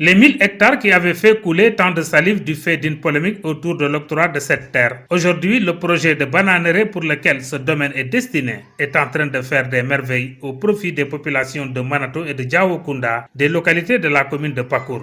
Les 1000 hectares qui avaient fait couler tant de salive du fait d'une polémique autour de l'octroi de cette terre. Aujourd'hui, le projet de bananeraie pour lequel ce domaine est destiné est en train de faire des merveilles au profit des populations de Manato et de Diaokounda, des localités de la commune de Pakour.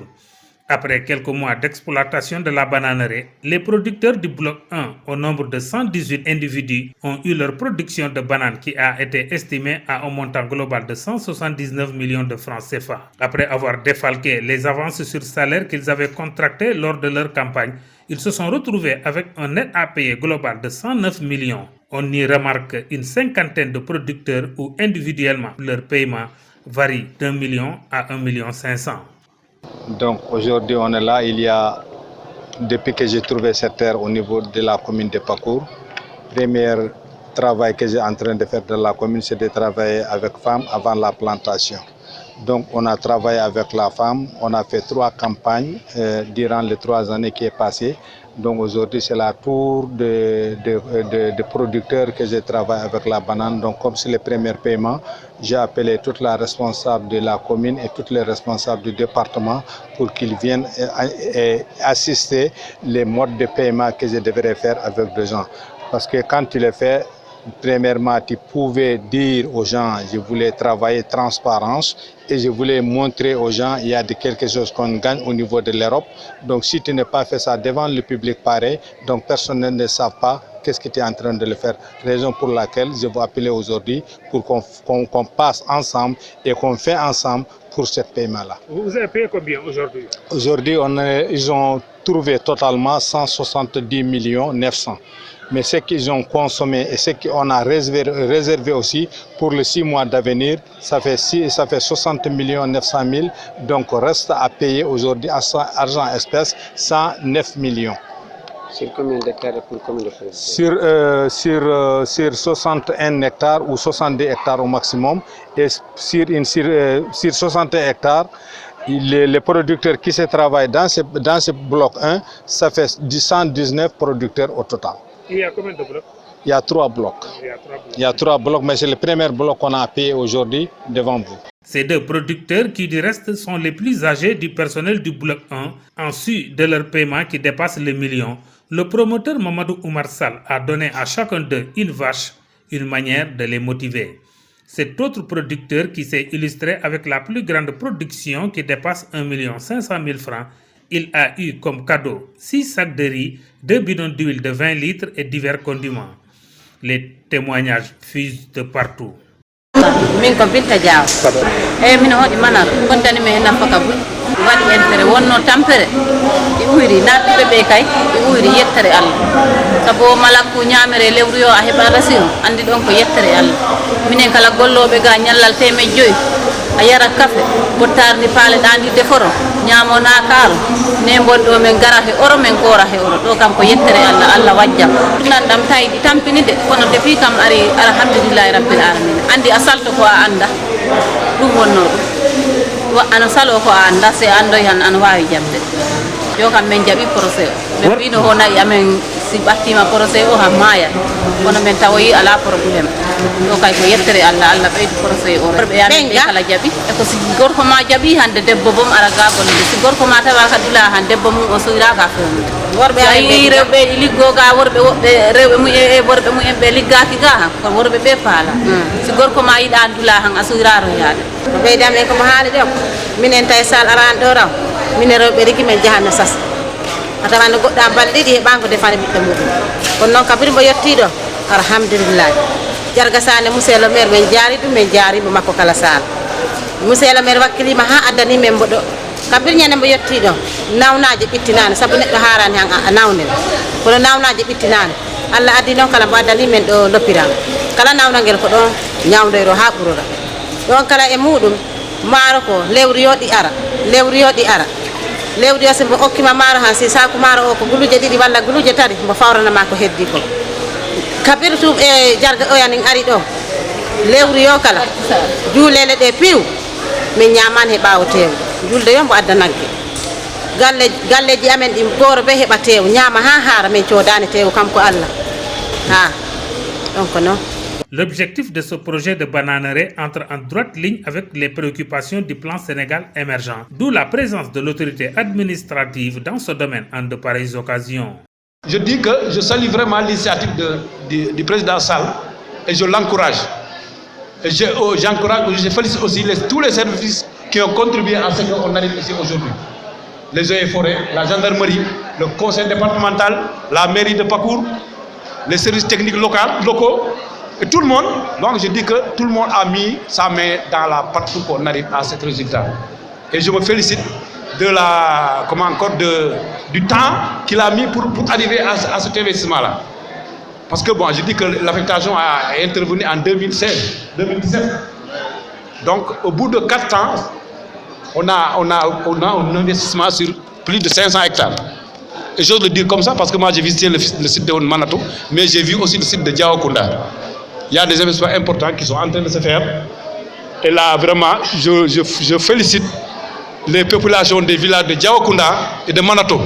Après quelques mois d'exploitation de la bananeraie, les producteurs du bloc 1, au nombre de 118 individus, ont eu leur production de bananes qui a été estimée à un montant global de 179 millions de francs CFA. Après avoir défalqué les avances sur salaire qu'ils avaient contractées lors de leur campagne, ils se sont retrouvés avec un net à payer global de 109 millions. On y remarque une cinquantaine de producteurs où individuellement leur paiement varie d'1 million à 1,5 million. Donc aujourd'hui on est là, depuis que j'ai trouvé cette terre au niveau de la commune de Pakour, premier travail que j'ai en train de faire dans la commune, c'est de travailler avec femmes avant la plantation. Donc on a travaillé avec la femme, on a fait 3 campagnes durant les 3 années qui est passé. Donc aujourd'hui c'est la tour de producteurs que je travaille avec la banane. Donc comme c'est le premier paiement, j'ai appelé toute la responsable de la commune et toutes les responsables du département pour qu'ils viennent assister les modes de paiement que je devrais faire avec des gens. Parce que quand tu le fais, premièrement, tu pouvais dire aux gens, je voulais travailler transparence et je voulais montrer aux gens il y a quelque chose qu'on gagne au niveau de l'Europe. Donc si tu n'as pas fait ça devant le public pareil, donc personne ne sait pas qu'est-ce que tu es en train de le faire. Raison pour laquelle je vous appeler aujourd'hui pour qu'on passe ensemble et qu'on fait ensemble pour ce paiement-là. Vous avez payé combien aujourd'hui? Aujourd'hui, ils ont trouvé totalement 170 millions 900. Mais ce qu'ils ont consommé et ce qu'on a réservé aussi pour les 6 mois d'avenir, ça fait 60 millions 900 000. Donc reste à payer aujourd'hui à argent espèce 109 millions. Sur combien d'hectares et pour combien de producteurs? Sur 61 hectares ou 70 hectares au maximum. Et sur 61 hectares, les producteurs qui se travaillent dans ce bloc 1, ça fait 119 producteurs au total. Il y a combien de blocs? Il y a 3 blocs. Il y a 3 blocs, mais c'est le premier bloc qu'on a payé aujourd'hui devant vous. Ces 2 producteurs qui du reste sont les plus âgés du personnel du bloc 1, en su de leur paiement qui dépasse les millions. Le promoteur Mamadou Oumar Sall a donné à chacun d'eux une vache, une manière de les motiver. Cet autre producteur qui s'est illustré avec la plus grande production qui dépasse 1,5 million francs, il a eu comme cadeau 6 sacs de riz, 2 bidons d'huile de 20 litres et divers condiments. Les témoignages fusent de partout. Min ko Binta Diaw min hoɗi mana gontani mi hen nafaka buy waɗi entere wonno tampere ɗi uyri nattuɓe ɓe kay ɗi uyri yettere Allah sabo malakku ñamere lewru yo a heɓa rasi o andi ɗon ko yettere Allah minen kala golloɓe ga ñallal 500 a yara kafe bottardi paale ɗandi deforo ñamo nakaro ne bonɗo men gara he oro men gora he oro ɗo kam ko yettere Allah Allah wajjam nan ɗam tawi ɗi tampinide kono depuis kam ari alhamdulillahi rabbil alamin andi a salto ko a anda ɗum wonno ɗum ano salo ko a anda se andoy han an wawi jabde yo kam men jaɓi procé o ɓe mbino ho nayi amen si ɓattima procé o ha maaya kono men tawoyi ala probléme ɗo kay ko yettere Allah Allah ɓeydi procé o worɓe yamin ɓe kala jaɓi e ko si gorko ma jaɓi hande debbo bom ara ga bonde si gorko ma tawa ka ɗula han debbo mum o soyraka fewnude worɓe ayi rewɓe liggo ga worɓe woɓɓe rewɓe mum e worɓe mum en ɓe liggaki ga han ko worɓe ɓe paala si gorko ma yiɗa dula han a soyraro yaade ko ɓeydam en komo haali ɗo minen tawi sal arani ɗo raw minen rewɓe rigui men jahanno sasa a tawano goɗɗo a balɗe ɗiɗi heɓanko defane ɓiɗɗo muɗum kono noon kabiri mbo yettiɗo alhamdulillahi jarga sane monsieur le maire men jaari ɗum men jaarimo makko kala sala monsieur le maire wakkilima ha addani men mboɗo kabiri ñande mbo yettiɗo nawnaje ɓittinani saabu neɗɗo harani han a nawnen kono nawnaje ɓittinani Allah addi noon kala mbo addani men ɗo l'hôpital kala nawnagel ko ɗon ñawdoyro ha ɓurora ɗon kala e muɗum maaro ko lewru yo ɗi ara lewru yo simbo hokkima maaro han si saku maaro o ko guluje 2 walla guluje 3 mbo fawranama ko heddi ko kabiri tum e jarga oyanin ari ɗo lewru yo kala juulele ɗe piw min ñamani he ɓawo tew julde yo mbo adda nagge galleji amen ɗi gooro be heɓa tew ñama ha haara min codani tew kam ko Allah ha donc non. L'objectif de ce projet de bananeraie entre en droite ligne avec les préoccupations du plan Sénégal émergent, d'où la présence de l'autorité administrative dans ce domaine en de pareilles occasions. Je dis que je salue vraiment l'initiative du président Sall et je l'encourage. Je félicite aussi tous les services qui ont contribué à ce qu'on arrive ici aujourd'hui. Les eaux et forêts, la gendarmerie, le conseil départemental, la mairie de Pakour, les services techniques locaux, et tout le monde. Donc je dis que tout le monde a mis sa main dans la pâte pour qu'on arrive à ce résultat. Et je me félicite de du temps qu'il a mis pour arriver à cet investissement-là. Parce que bon, je dis que l'affectation a intervenu en 2017. Donc au bout de 4 ans, on a un investissement sur plus de 500 hectares. Et j'ose le dire comme ça parce que moi j'ai visité le site de Manato, mais j'ai vu aussi le site de Diaokunda. Il y a des investissements importants qui sont en train de se faire. Et là, vraiment, je félicite les populations des villages de Diaokunda et de Manato.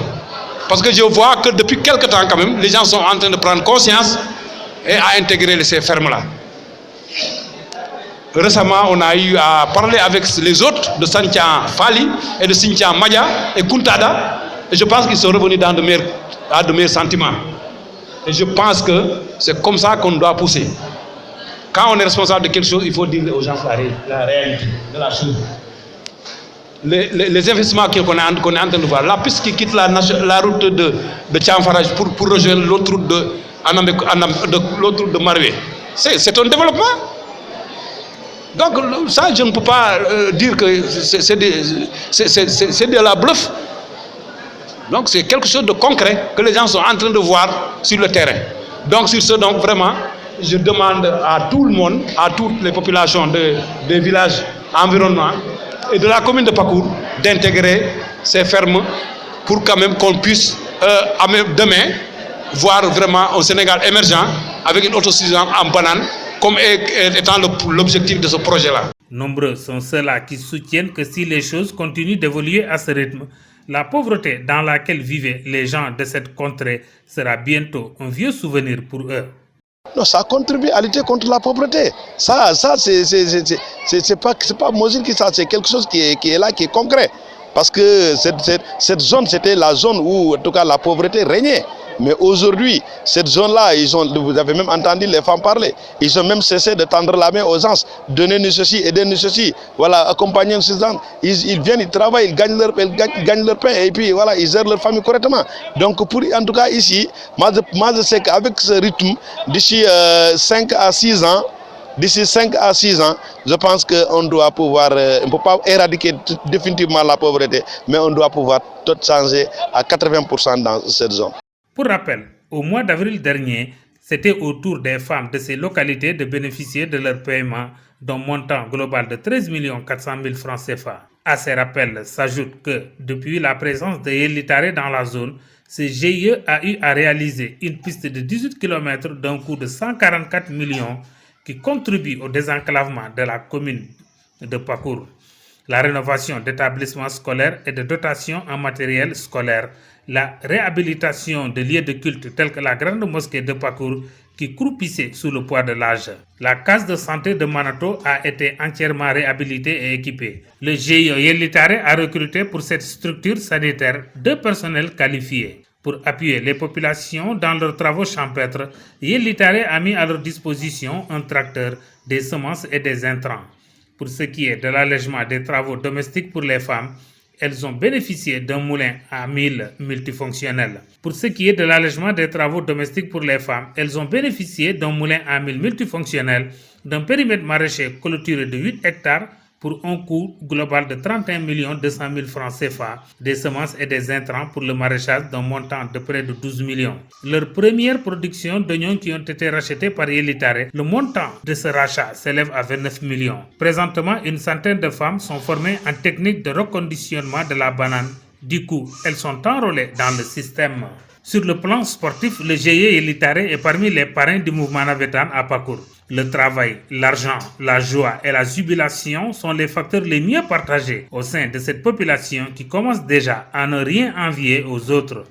Parce que je vois que depuis quelques temps, quand même, les gens sont en train de prendre conscience et à intégrer ces fermes-là. Récemment, on a eu à parler avec les autres de Santian Fali et de Sintian Maya et Kuntada. Et je pense qu'ils sont revenus dans de meilleurs sentiments. Et je pense que c'est comme ça qu'on doit pousser. Quand on est responsable de quelque chose, il faut dire aux gens la réalité de la chose. Les investissements qu'on est en train de voir, la piste qui quitte la route de Tchamfaraj pour rejoindre l'autre route de Maroué, c'est un développement. Donc ça, je ne peux pas dire que c'est de la bluff. Donc c'est quelque chose de concret que les gens sont en train de voir sur le terrain. Donc sur ce, donc vraiment, je demande à tout le monde, à toutes les populations des villages environnants et de la commune de Pakour d'intégrer ces fermes pour quand même qu'on puisse demain voir vraiment un Sénégal émergent avec une autosuffisance en bananes comme étant l'objectif de ce projet-là. Nombreux sont ceux-là qui soutiennent que si les choses continuent d'évoluer à ce rythme, la pauvreté dans laquelle vivaient les gens de cette contrée sera bientôt un vieux souvenir pour eux. Non, ça contribue à lutter contre la pauvreté. Ça c'est pas Mosul qui ça, c'est quelque chose qui est là, qui est concret. Parce que cette zone, c'était la zone où, en tout cas, la pauvreté régnait. Mais aujourd'hui, cette zone-là, vous avez même entendu les femmes parler. Ils ont même cessé de tendre la main aux gens, donner-nous ceci, aider-nous ceci, voilà, accompagner ces gens. Ils viennent, ils travaillent, ils gagnent leur pain et puis voilà, ils gèrent leur famille correctement. Donc, en tout cas, ici, moi je sais qu'avec ce rythme, d'ici 5 à 6 ans, je pense qu'on doit pouvoir, on ne peut pas éradiquer définitivement la pauvreté, mais on doit pouvoir tout changer à 80% dans cette zone. Pour rappel, au mois d'avril dernier, c'était au tour des femmes de ces localités de bénéficier de leur paiement d'un montant global de 13 400 000 francs CFA. À ces rappels s'ajoute que depuis la présence de Yelitare dans la zone, ce GIE a eu à réaliser une piste de 18 km d'un coût de 144 millions qui contribue au désenclavement de la commune de Pakour, la rénovation d'établissements scolaires et de dotations en matériel scolaire, la réhabilitation de lieux de culte tels que la grande mosquée de Pakour qui croupissait sous le poids de l'âge. La case de santé de Manato a été entièrement réhabilitée et équipée. Le GIE Yelitare a recruté pour cette structure sanitaire 2 personnels qualifiés. Pour appuyer les populations dans leurs travaux champêtres, Yelitare a mis à leur disposition un tracteur, des semences et des intrants. Pour ce qui est de l'allègement des travaux domestiques pour les femmes, elles ont bénéficié d'un moulin à 1000 multifonctionnel. Pour ce qui est de l'allègement des travaux domestiques pour les femmes, elles ont bénéficié d'un moulin à 1000 multifonctionnel, d'un périmètre maraîcher clôturé de 8 hectares pour un coût global de 31 200 000 francs CFA, des semences et des intrants pour le maraîchage d'un montant de près de 12 millions. Leur première production d'oignons qui ont été rachetés par Yelitare, le montant de ce rachat s'élève à 29 millions. Présentement, une centaine de femmes sont formées en technique de reconditionnement de la banane. Du coup, elles sont enrôlées dans le système. Sur le plan sportif, le GIE Yelitare est parmi les parrains du mouvement Navetan à Pakour. Le travail, l'argent, la joie et la jubilation sont les facteurs les mieux partagés au sein de cette population qui commence déjà à ne rien envier aux autres.